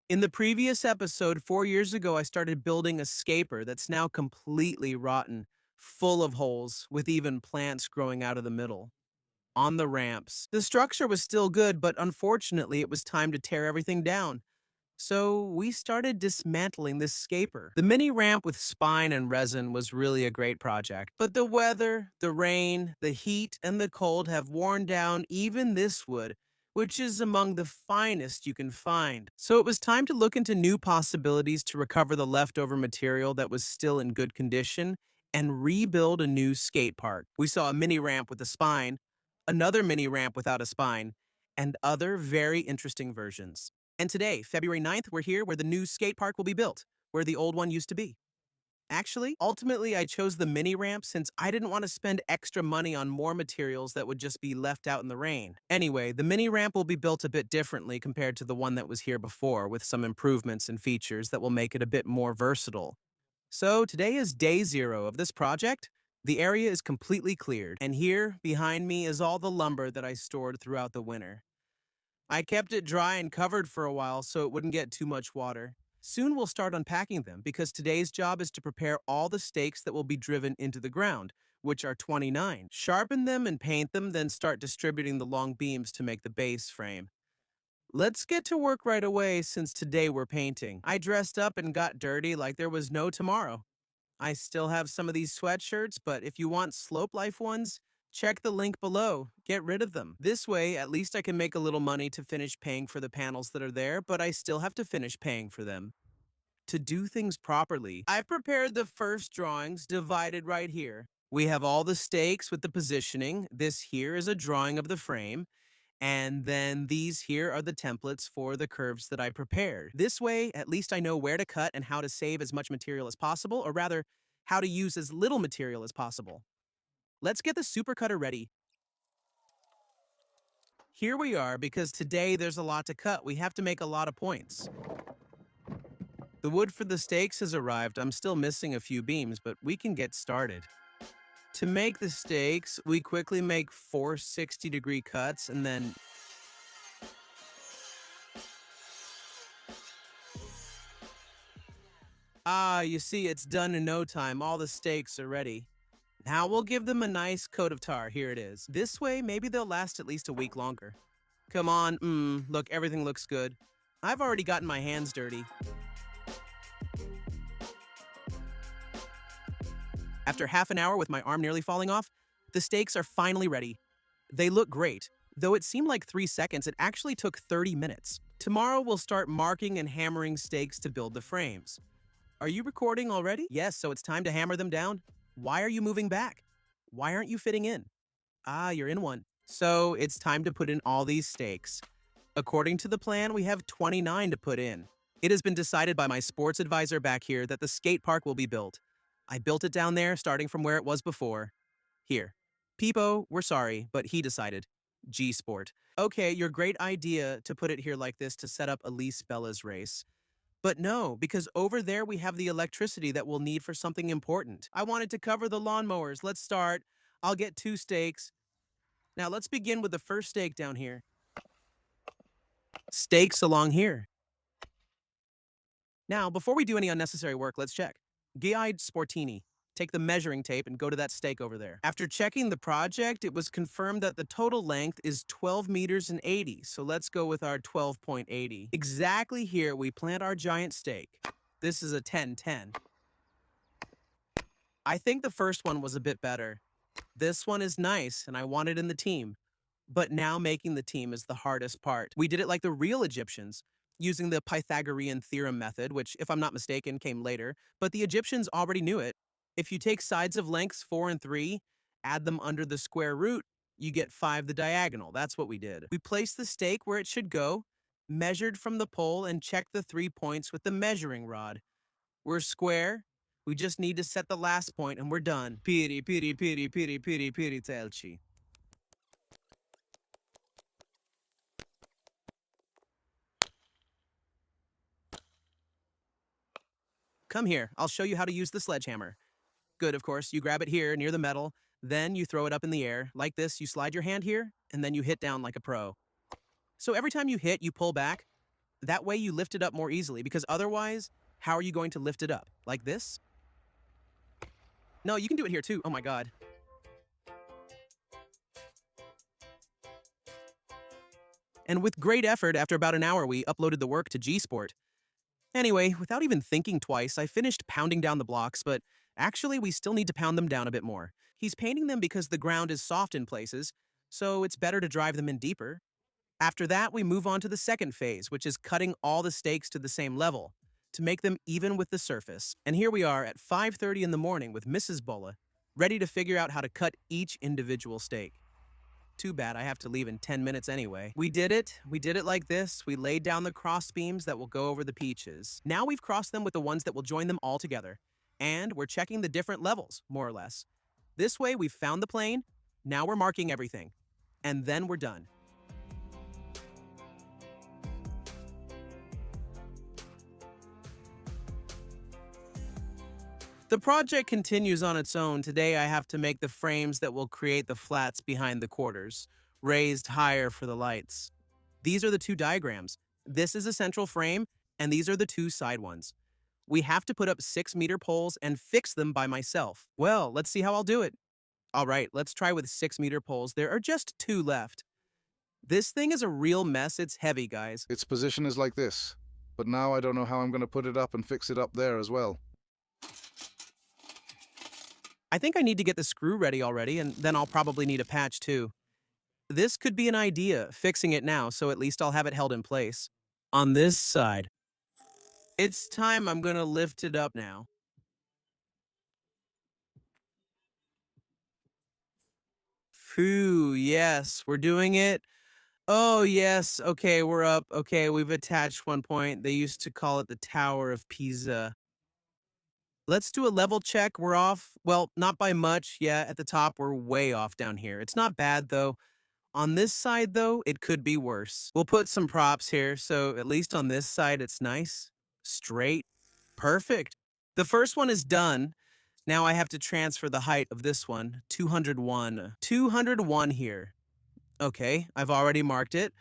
In the previous episode, 4 years ago, I started building a scaper that's now completely rotten, full of holes, with even plants growing out of the middle. On the ramps, the structure was still good, but unfortunately, it was time to tear everything down. So we started dismantling this scaper. The mini ramp with spine and resin was really a great project, but the weather, the rain, the heat, and the cold have worn down even this wood, which is among the finest you can find. So it was time to look into new possibilities to recover the leftover material that was still in good condition and rebuild a new skate park. We saw a mini ramp with a spine, another mini ramp without a spine, and other very interesting versions. And today, February 9th, we're here where the new skate park will be built, where the old one used to be. Actually, ultimately, I chose the mini ramp since I didn't want to spend extra money on more materials that would just be left out in the rain. Anyway, the mini ramp will be built a bit differently compared to the one that was here before, with some improvements and features that will make it a bit more versatile. So today is day zero of this project. The area is completely cleared, and here, behind me, is all the lumber that I stored throughout the winter. I kept it dry and covered for a while so it wouldn't get too much water. Soon we'll start unpacking them because today's job is to prepare all the stakes that will be driven into the ground, which are 29. Sharpen them and paint them, then start distributing the long beams to make the base frame. Let's get to work right away since today we're painting. I dressed up and got dirty like there was no tomorrow. I still have some of these sweatshirts, but if you want Slope Life ones, check the link below. Get rid of them. This way, at least I can make a little money to finish paying for the panels that are there, but I still have to finish paying for them. To do things properly, I've prepared the first drawings divided right here. We have all the stakes with the positioning. This here is a drawing of the frame. And then these here are the templates for the curves that I prepared. This way, at least I know where to cut and how to save as much material as possible, or rather, how to use as little material as possible. Let's get the super cutter ready. Here we are, because today there's a lot to cut. We have to make a lot of points. The wood for the stakes has arrived. I'm still missing a few beams, but we can get started. To make the stakes, we quickly make 4 60-degree cuts and then you see, it's done in no time. All the stakes are ready. Now we'll give them a nice coat of tar. Here it is. This way, maybe they'll last at least a week longer. Come on, look, everything looks good. I've already gotten my hands dirty. After half an hour with my arm nearly falling off, the stakes are finally ready. They look great. Though it seemed like 3 seconds, it actually took 30 minutes. Tomorrow we'll start marking and hammering stakes to build the frames. Are you recording already? Yes, so it's time to hammer them down. Why are you moving back? Why aren't you fitting in? You're in one. So it's time to put in all these stakes. According to the plan, we have 29 to put in. It has been decided by my sports advisor back here that the skate park will be built. I built it down there, starting from where it was before. Here. Peepo, we're sorry, but he decided. G-Sport. Okay, your great idea to put it here like this to set up Elise Bella's race. But no, because over there we have the electricity that we'll need for something important. I wanted to cover the lawnmowers. Let's start. I'll get 2 stakes. Now let's begin with the first stake down here. Stakes along here. Now, before we do any unnecessary work, let's check. Guide Sportini. Take the measuring tape and go to that stake over there. After checking the project, it was confirmed that the total length is 12 meters and 80, so let's go with our 12.80. Exactly here, we plant our giant stake. This is a 10-10. I think the first one was a bit better. This one is nice, and I want it in the team. But now making the team is the hardest part. We did it like the real Egyptians, using the Pythagorean theorem method, which, if I'm not mistaken, came later, but the Egyptians already knew it. If you take sides of lengths 4 and 3, add them under the square root, you get 5 the diagonal. That's what we did. We placed the stake where it should go, measured from the pole, and checked the 3 points with the measuring rod. We're square. We just need to set the last point, and we're done. Piri, piri, piri, piri, piri, piri, telci. Come here. I'll show you how to use the sledgehammer. Good, of course. You grab it here near the metal, then you throw it up in the air. Like this, you slide your hand here, and then you hit down like a pro. So every time you hit, you pull back. That way you lift it up more easily, because otherwise, how are you going to lift it up? Like this? No, you can do it here too. Oh my God. And with great effort, after about an hour, we uploaded the work to G-Sport. Anyway, without even thinking twice, I finished pounding down the blocks, but actually we still need to pound them down a bit more. He's painting them because the ground is soft in places, so it's better to drive them in deeper. After that, we move on to the second phase, which is cutting all the stakes to the same level to make them even with the surface. And here we are at 5:30 in the morning with Mrs. Bola, ready to figure out how to cut each individual stake. Too bad I have to leave in 10 minutes anyway. We did it. We did it like this. We laid down the cross beams that will go over the peaches. Now we've crossed them with the ones that will join them all together. And we're checking the different levels, more or less. This way, we've found the plane. Now we're marking everything. And then we're done. The project continues on its own. Today I have to make the frames that will create the flats behind the quarters, raised higher for the lights. These are the two diagrams. This is a central frame, and these are the two side ones. We have to put up 6-meter poles and fix them by myself. Well, let's see how I'll do it. All right, let's try with 6-meter poles. There are just 2 left. This thing is a real mess. It's heavy, guys. Its position is like this, but now I don't know how I'm going to put it up and fix it up there as well. I think I need to get the screw ready already, and then I'll probably need a patch too. This could be an idea, fixing it now, so at least I'll have it held in place. On this side. It's time. I'm gonna lift it up now. Phew, yes, we're doing it. Oh, yes, okay, we're up. Okay, we've attached one point. They used to call it the Tower of Pisa. Let's do a level check. We're off. Well, not by much. Yeah, at the top, we're way off down here. It's not bad, though. On this side, though, it could be worse. We'll put some props here, so at least on this side, it's nice. Straight. Perfect. The first one is done. Now I have to transfer the height of this one. 201. 201 here. Okay, I've already marked it.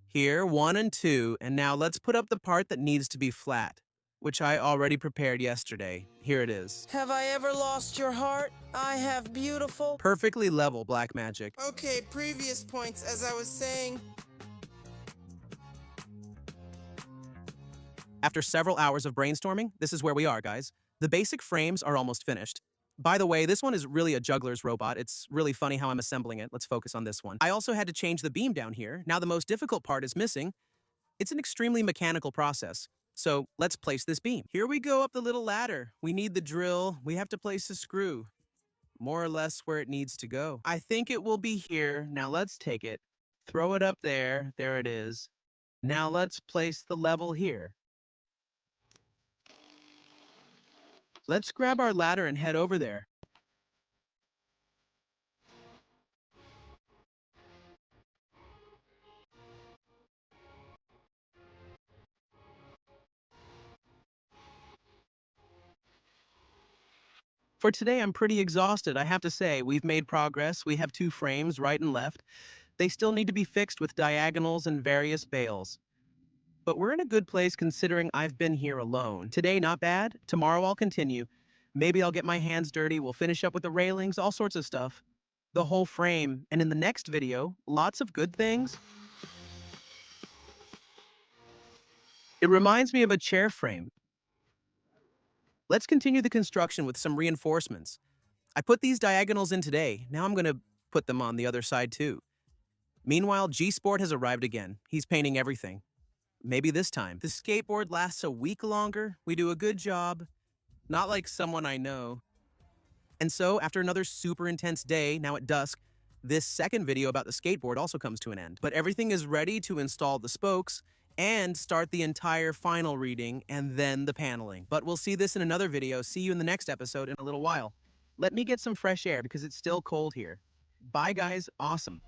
Here, 1 and 2. And now let's put up the part that needs to be flat, which I already prepared yesterday. Here it is. Have I ever lost your heart? I have beautiful. Perfectly level, Black Magic. Okay, previous points, as I was saying. After several hours of brainstorming, this is where we are, guys. The basic frames are almost finished. By the way, this one is really a juggler's robot. It's really funny how I'm assembling it. Let's focus on this one. I also had to change the beam down here. Now the most difficult part is missing. It's an extremely mechanical process. So let's place this beam. Here we go up the little ladder. We need the drill. We have to place a screw. More or less where it needs to go. I think it will be here. Now let's take it. Throw it up there. There it is. Now let's place the level here. Let's grab our ladder and head over there. For today, I'm pretty exhausted. I have to say, we've made progress. We have 2 frames, right and left. They still need to be fixed with diagonals and various bails. But we're in a good place considering I've been here alone. Today, not bad. Tomorrow, I'll continue. Maybe I'll get my hands dirty. We'll finish up with the railings, all sorts of stuff. The whole frame. And in the next video, lots of good things. It reminds me of a chair frame. Let's continue the construction with some reinforcements. I put these diagonals in today. Now I'm going to put them on the other side too. Meanwhile, G-Sport has arrived again. He's painting everything. Maybe this time. The skateboard lasts a week longer. We do a good job. Not like someone I know. And so, after another super intense day, now at dusk, this second video about the skateboard also comes to an end. But everything is ready to install the spokes and start the entire final reading and then the paneling. But we'll see this in another video. See you in the next episode in a little while. Let me get some fresh air because it's still cold here. Bye, guys. Awesome.